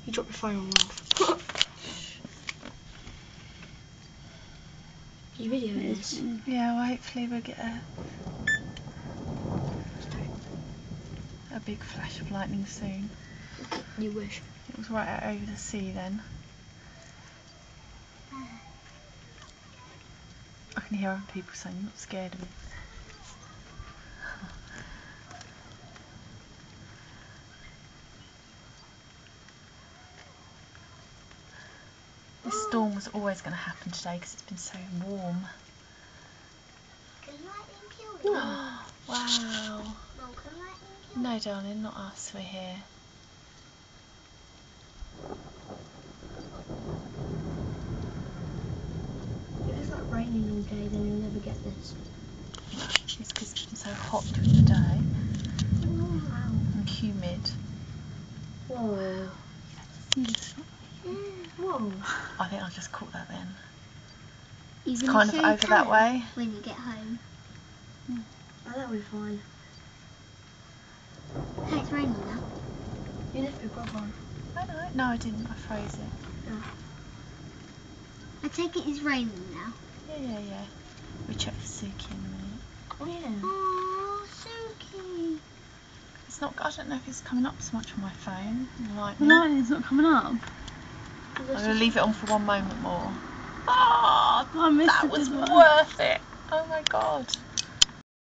You dropped your phone on Ralph. You videoing this? Yeah, well hopefully we'll get a big flash of lightning soon. You wish. It was right out over the sea then. I can hear other people saying you're not scared of it. This storm was always going to happen today because it's been so warm. Can lightning kill you? Wow. Mum, can lightning kill you? No darling, not us, we're here. If it's like raining all day, then you'll never get this. No, it's because it's been so hot during the day Wow. and humid. Whoa. Whoa. I think I just caught that then. It's kind of over that way. When you get home. Oh, that'll be fine. Hey, it's raining now. You left your glove on. I know. No, I didn't. I froze it. Oh. I take it it's raining now. Yeah. We'll check for Suki in a minute. Oh yeah. Oh, Suki. It's not. I don't know if it's coming up so much on my phone. The Lightning. lightning's not coming up. I'm going to leave it on for one moment more. Oh, I missed that it was as well. worth it. Oh my god.